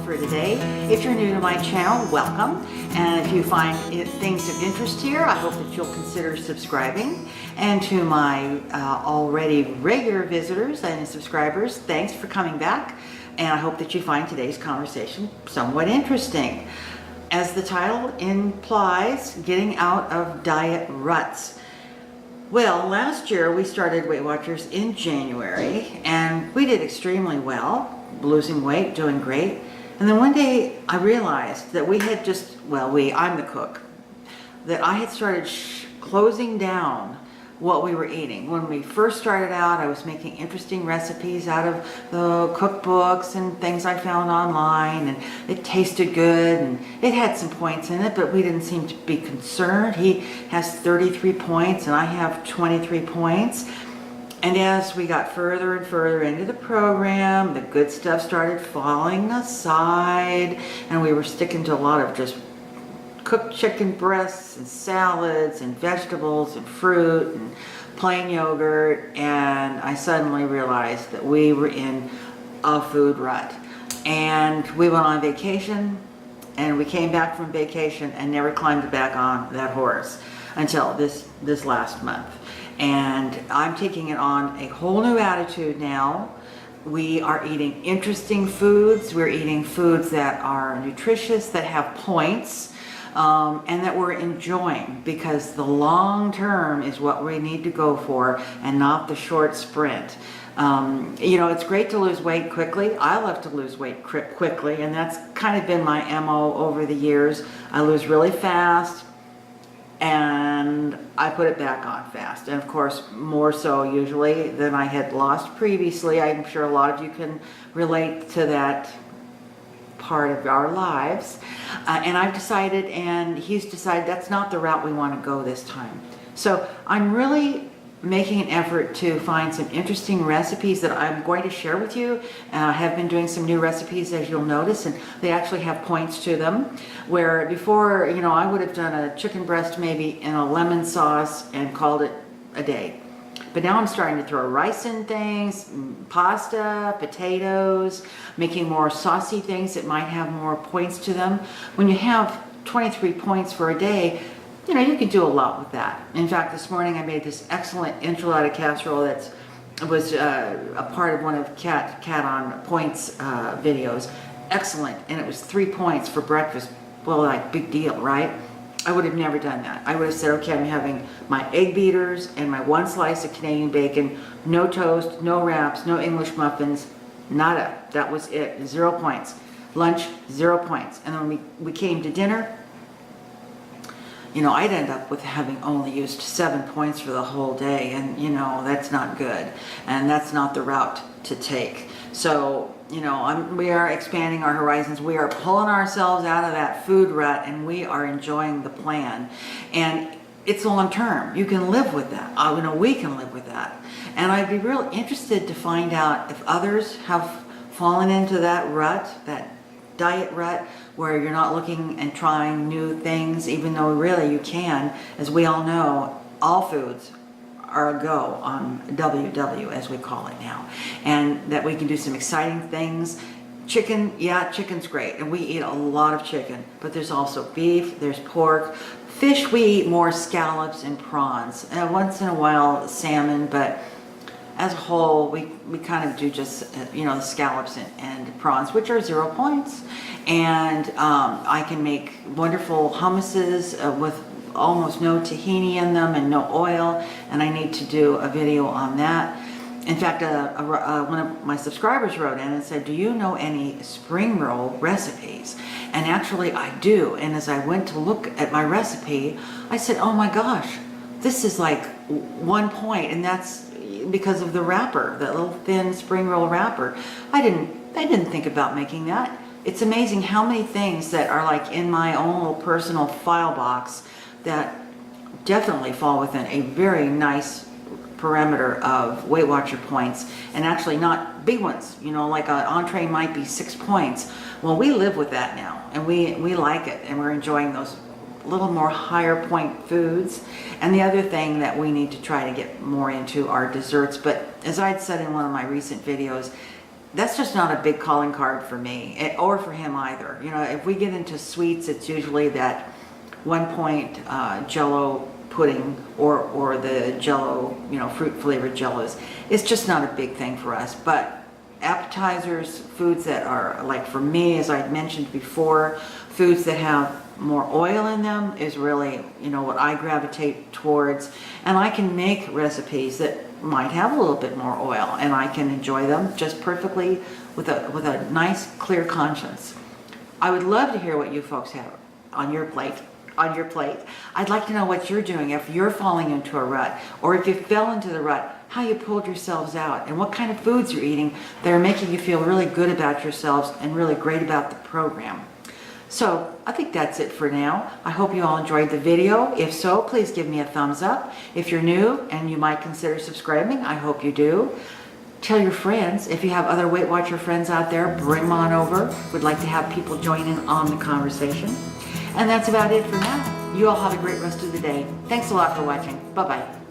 for today. If you're new to my channel, welcome. And if you find things of interest here, I hope that you'll consider subscribing. And to my already regular visitors and subscribers, thanks for coming back. And I hope that you find today's conversation somewhat interesting. As the title implies, getting out of diet ruts. Well, last year we started Weight Watchers in January and we did extremely well, losing weight, doing great. And then one day I realized that we had just, I'm the cook, that I had started closing down what we were eating. When we first started out, I was making interesting recipes out of the cookbooks and things I found online, and it tasted good and it had some points in it, but we didn't seem to be concerned. He has 33 points and I have 23 points. And as we got further and further into the program, the good stuff started falling aside and we were sticking to a lot of just cooked chicken breasts and salads and vegetables and fruit and plain yogurt, and I suddenly realized that we were in a food rut. And we went on vacation and we came back from vacation and never climbed back on that horse until this last month. And I'm taking it on a whole new attitude now. We are eating interesting foods. We're eating foods that are nutritious, that have points, and that we're enjoying, because the long term is what we need to go for and not the short sprint. You know, it's great to lose weight quickly. I love to lose weight quickly, and that's kind of been my MO over the years. I lose really fast and I put it back on fast, and of course more so usually than I had lost previously. I'm sure a lot of you can relate to that part of our lives, and I've decided, and he's decided, that's not the route we want to go this time. So I'm really making an effort to find some interesting recipes that I'm going to share with you. I have been doing some new recipes, as you'll notice, and they actually have points to them, where before, you know, I would have done a chicken breast maybe in a lemon sauce and called it a day. But now I'm starting to throw rice in things, pasta, potatoes, making more saucy things that might have more points to them. When you have 23 points for a day, you know, you can do a lot with that. In fact, this morning I made this excellent enchilada casserole that was a part of one of Cat on Points videos. Excellent, and it was 3 points for breakfast. Well, like, big deal, right? I would have never done that. I would have said, okay, I'm having my egg beaters and my 1 slice of Canadian bacon, no toast, no wraps, no English muffins, nada. That was it, 0 points. Lunch, 0 points. And then when we came to dinner, you know, I'd end up with having only used 7 points for the whole day, and you know, that's not good, and that's not the route to take. So, you know, we are expanding our horizons. We are pulling ourselves out of that food rut, and we are enjoying the plan. And it's long term. You can live with that. You know, we can live with that. And I'd be real interested to find out if others have fallen into that rut, that diet rut, where you're not looking and trying new things, even though really you can. As we all know, all foods are a go on WW, as we call it now, and that we can do some exciting things. Chicken, yeah, chicken's great, and we eat a lot of chicken, but there's also beef, there's pork. Fish, we eat more scallops and prawns, and once in a while salmon, but as a whole, we kind of do just, you know, the scallops and prawns, which are 0 points. And I can make wonderful hummuses with almost no tahini in them and no oil, and I need to do a video on that. In fact, one of my subscribers wrote in and said, do you know any spring roll recipes? And actually I do, and as I went to look at my recipe, I said, oh my gosh, this is like 1 point, and that's because of the wrapper, that little thin spring roll wrapper. I didn't think about making that. It's amazing how many things that are like in my own little personal file box that definitely fall within a very nice parameter of Weight Watcher points, and actually not big ones, you know, like an entree might be 6 points. Well, we live with that now, and we like it, and we're enjoying those little more higher point foods. And the other thing that we need to try to get more into are desserts. But as I'd said in one of my recent videos, that's just not a big calling card for me, or for him either. You know, if we get into sweets, it's usually that 1 point Jello pudding or the Jello, you know, fruit flavored Jellos. It's just not a big thing for us. But appetizers, foods that are, like for me, as I mentioned before, foods that have more oil in them is really, you know, what I gravitate towards. And I can make recipes that might have a little bit more oil, and I can enjoy them just perfectly with a nice, clear conscience. I would love to hear what you folks have on your plate. I'd like to know what you're doing if you're falling into a rut, or if you fell into the rut, how you pulled yourselves out, and what kind of foods you're eating that are making you feel really good about yourselves and really great about the program. So I think that's it for now. I hope you all enjoyed the video. If so, please give me a thumbs up. If you're new and you might consider subscribing, I hope you do. Tell your friends. If you have other Weight Watcher friends out there, bring them on over. We'd like to have people join in on the conversation. And that's about it for now. You all have a great rest of the day. Thanks a lot for watching. Bye-bye.